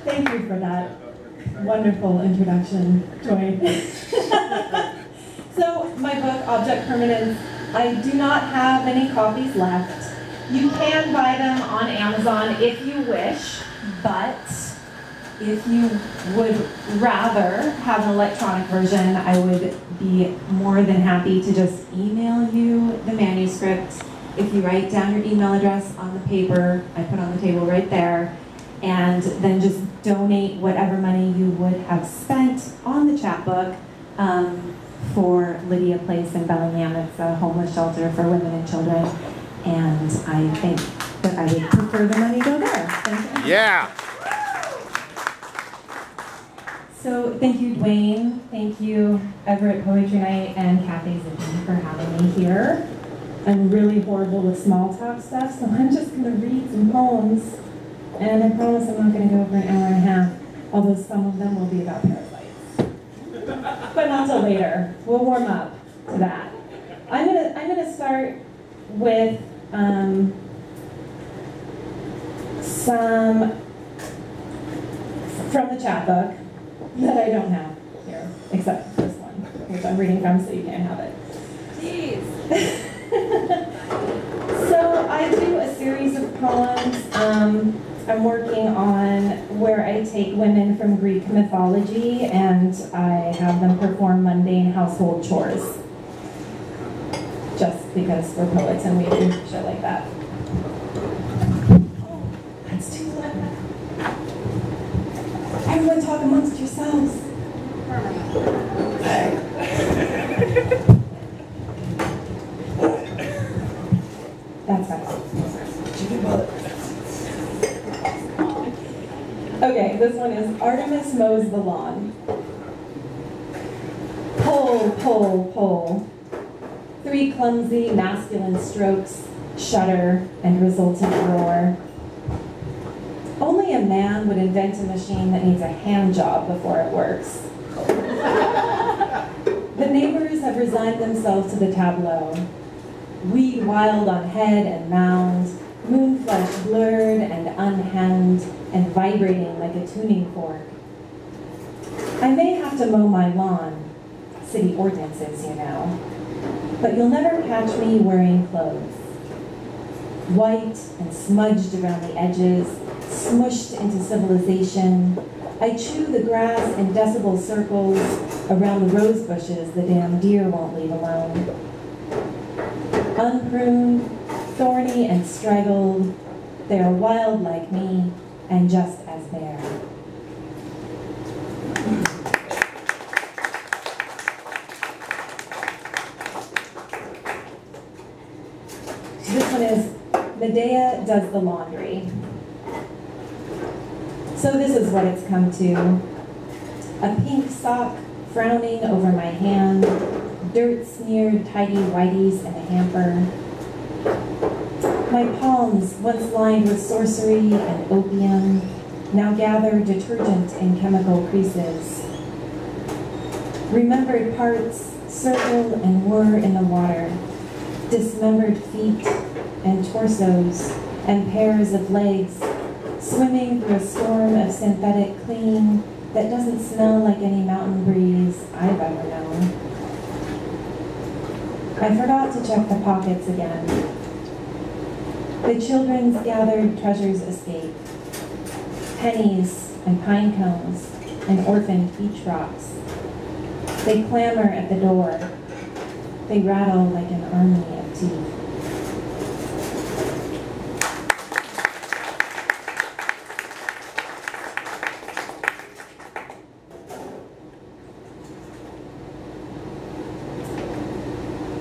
Thank you for that wonderful introduction, Joy. So, my book, Object Permanence, I do not have many copies left. You can buy them on Amazon if you wish, but if you would rather have an electronic version, I would be more than happy to just email you the manuscript. If you write down your email address on the paper, I put on the table right there, and then just donate whatever money you would have spent on the chapbook for Lydia Place in Bellingham. It's a homeless shelter for women and children, and I think that I would prefer the money go there. Thank you. Yeah. So thank you, Dwayne. Thank you, Everett Poetry Night and Kathy Zippi for having me here. I'm really horrible with small talk stuff, so I'm just going to read some poems. And I promise I'm not going to go over an hour and a half, although some of them will be about parasites. But not till later. We'll warm up to that. I'm gonna start with some from the chapbook that I don't have here, except this one, which I'm reading from, so you can't have it. Jeez. So I do a series of poems. I'm working on where I take women from Greek mythology and I have them perform mundane household chores. Just because we're poets and we do shit like that. Oh, that's too loud. Everyone talk amongst yourselves. That's right. Okay, this one is Artemis Mows the Lawn. Pull, pull, pull. 3 clumsy masculine strokes, shudder, and resultant roar. Only a man would invent a machine that needs a hand job before it works. The neighbors have resigned themselves to the tableau. Weed wild on head and mound, moon flesh blurred and unhemmed and vibrating like a tuning fork. I may have to mow my lawn, city ordinances, you know, but you'll never catch me wearing clothes. White and smudged around the edges, smushed into civilization, I chew the grass in decibel circles around the rose bushes the damn deer won't leave alone. Unpruned, thorny and straggled, they are wild like me and just as bare. This one is Medea Does the Laundry. So this is what it's come to. A pink sock frowning over my hand, dirt-smeared tighty-whities in a hamper. My palms, once lined with sorcery and opium, now gather detergent in chemical creases. Remembered parts circle and whir in the water, dismembered feet and torsos and pairs of legs swimming through a storm of synthetic clean that doesn't smell like any mountain breeze I've ever known. I forgot to check the pockets again. The children's gathered treasures escape. Pennies and pine cones and orphaned beach rocks. They clamor at the door. They rattle like an army of teeth.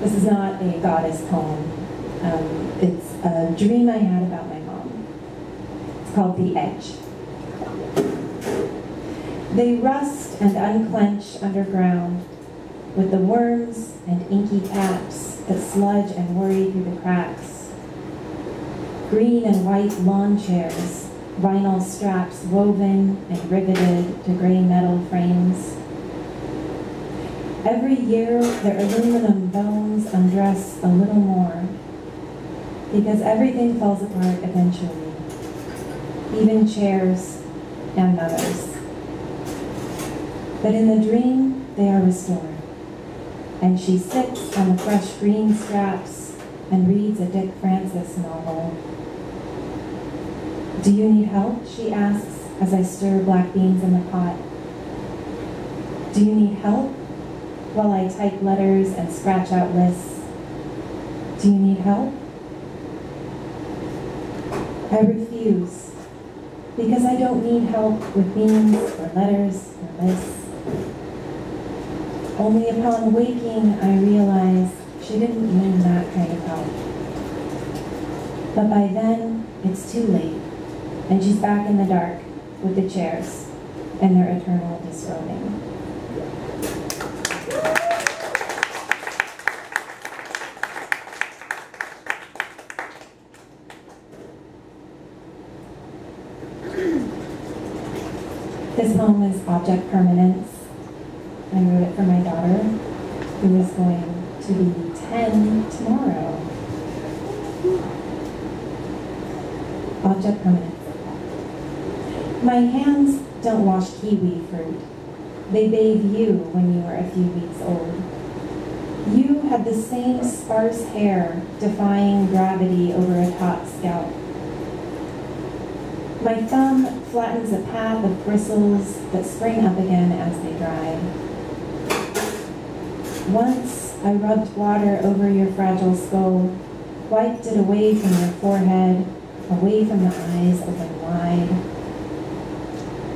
This is not a goddess poem. It's a dream I had about my mom. It's called The Edge. They rust and unclench underground with the worms and inky caps that sludge and worry through the cracks. Green and white lawn chairs, vinyl straps woven and riveted to gray metal frames. Every year, their aluminum bones undress a little more, because everything falls apart eventually. even chairs and mothers. But in the dream, they are restored, and she sits on the fresh green straps and reads a Dick Francis novel. "Do you need help?" she asks as I stir black beans in the pot. "Do you need help?" while I type letters and scratch out lists. "Do you need help?" I refuse, because I don't need help with beans or letters or lists. Only upon waking, I realize she didn't mean that kind of help. But by then, it's too late, and she's back in the dark with the chairs and their eternal disrobing. This poem is Object Permanence. I wrote it for my daughter, who is going to be 10 tomorrow. Object Permanence. My hands don't wash kiwi fruit. They bathe you when you were a few weeks old. You had the same sparse hair defying gravity over a taut scalp. My thumb flattens a path of bristles that spring up again as they dry. Once I rubbed water over your fragile skull, wiped it away from your forehead, away from the eyes open wide.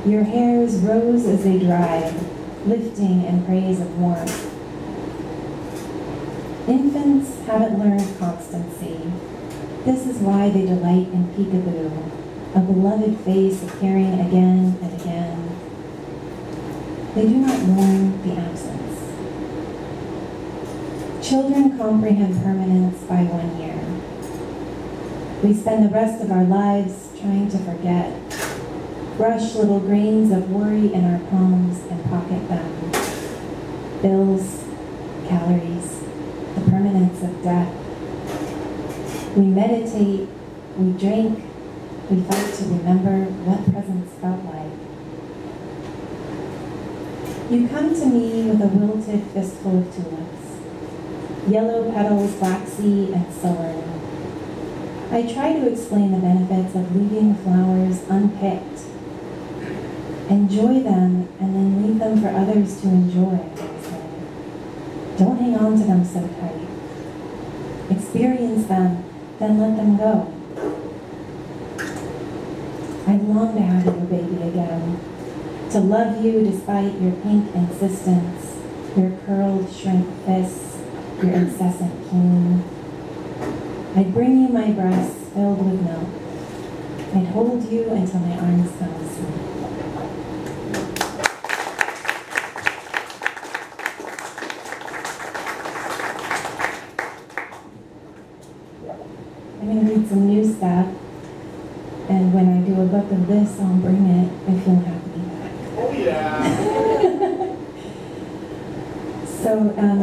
Your hairs rose as they dried, lifting in praise of warmth. Infants haven't learned constancy. This is why they delight in peekaboo, a beloved face appearing again and again. They do not mourn the absence. Children comprehend permanence by 1 year. We spend the rest of our lives trying to forget, brush little grains of worry in our palms and pocket them. Bills, calories, the permanence of death. We meditate, we drink, we fight to remember what presence felt like. You come to me with a wilted fistful of tulips, yellow petals waxy and sullen. I try to explain the benefits of leaving flowers unpicked. Enjoy them and then leave them for others to enjoy, I say. Don't hang on to them so tight. Experience them, then let them go. I long to have your baby again, to love you despite your pink insistence, your curled shrink fists, your incessant keen. I'd bring you my breasts filled with milk. I'd hold you until my arms fell asleep. I'm going to read some new stuff, and when I do a book of this, I'll bring it if you'll have me back. Oh yeah! So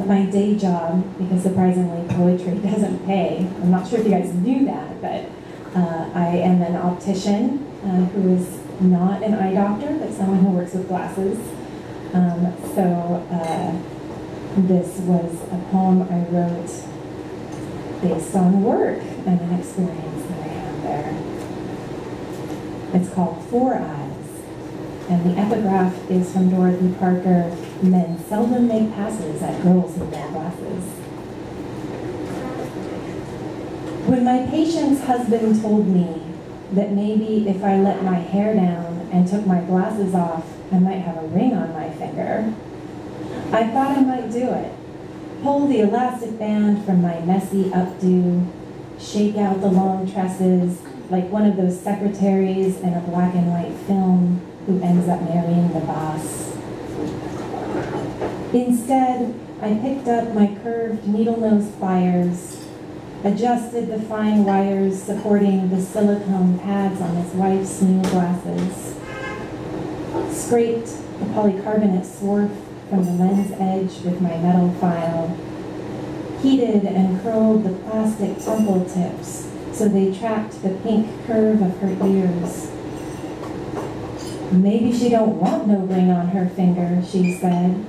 my day job, because surprisingly poetry doesn't pay, I'm not sure if you guys knew that, but I am an optician who is not an eye doctor, but someone who works with glasses. This was a poem I wrote based on work and an experience that I had there. It's called Four Eyes, and the epigraph is from Dorothy Parker: "Men seldom make passes at girls who wear glasses." When my patient's husband told me that maybe if I let my hair down and took my glasses off, I might have a ring on my finger, I thought I might do it. Pull the elastic band from my messy updo, shake out the long tresses like one of those secretaries in a black and white film who ends up marrying the boss. Instead, I picked up my curved needle-nose pliers, adjusted the fine wires supporting the silicone pads on his wife's new glasses, scraped the polycarbonate swarf from the lens edge with my metal file, heated and curled the plastic temple tips so they tracked the pink curve of her ears, Maybe she don't want no ring on her finger, she said,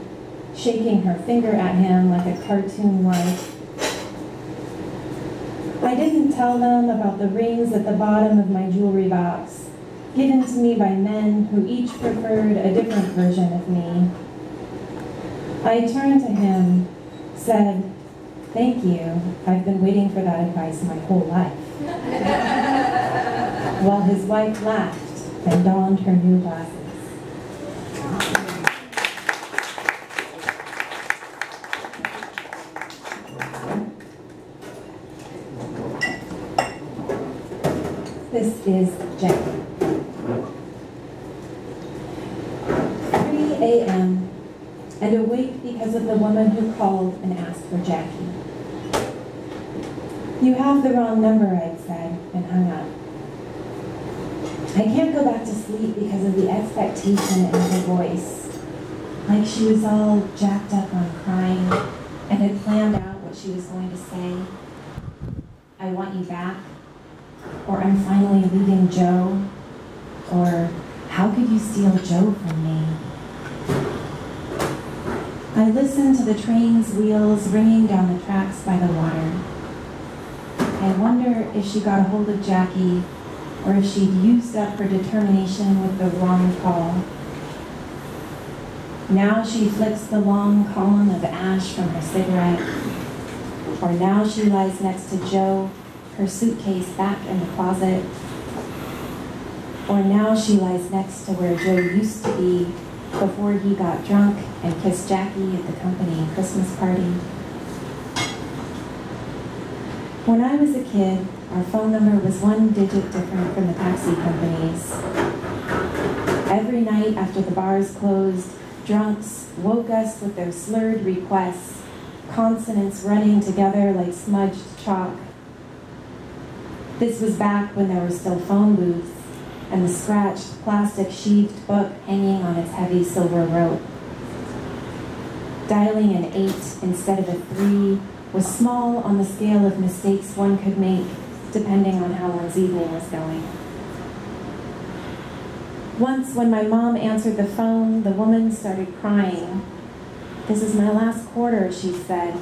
shaking her finger at him like a cartoon wife. I didn't tell them about the rings at the bottom of my jewelry box, given to me by men who each preferred a different version of me. I turned to him, said, "Thank you, I've been waiting for that advice my whole life," while his wife laughed and donned her new glasses. This is Jackie. 3 a.m. and awake because of the woman who called and asked for Jackie. "You have the wrong number," I'd said, and hung up. I can't go back to sleep because of the expectation in her voice, like she was all jacked up on crying and had planned out what she was going to say. "I want you back," or "I'm finally leaving Joe," or "How could you steal Joe from me?" I listened to the train's wheels ringing down the tracks by the water. I wonder if she got a hold of Jackie, or if she'd used up her determination with the wrong call. Now she flicks the long column of ash from her cigarette, or now she lies next to Joe, her suitcase back in the closet, or now she lies next to where Joe used to be before he got drunk and kissed Jackie at the company Christmas party. When I was a kid, our phone number was one digit different from the taxi companies. Every night after the bars closed, drunks woke us with their slurred requests, consonants running together like smudged chalk. This was back when there were still phone booths and the scratched, plastic-sheathed book hanging on its heavy silver rope. Dialing an 8 instead of a 3 was small on the scale of mistakes one could make, depending on how one's evening was going. Once, when my mom answered the phone, the woman started crying. "This is my last quarter," she said.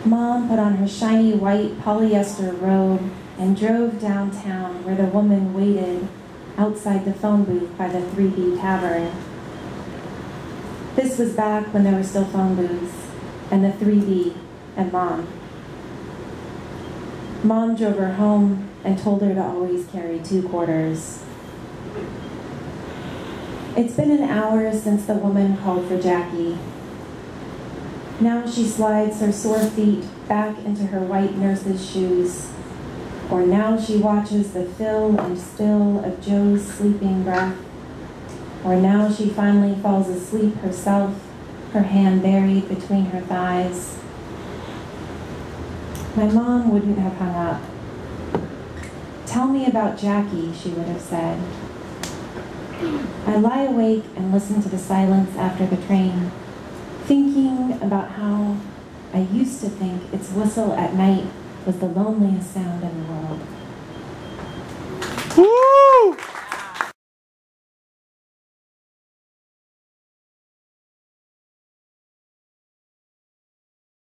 Mom put on her shiny white polyester robe and drove downtown where the woman waited outside the phone booth by the 3B Tavern. This was back when there were still phone booths, and the 3B and Mom. Mom drove her home and told her to always carry 2 quarters. It's been an hour since the woman called for Jackie. Now she slides her sore feet back into her white nurse's shoes, or now she watches the fill and spill of Joe's sleeping breath, or now she finally falls asleep herself, her hand buried between her thighs. My mom wouldn't have hung up. "Tell me about Jackie," she would have said. I lie awake and listen to the silence after the train, thinking about how I used to think its whistle at night was the loneliest sound in the world. Woo!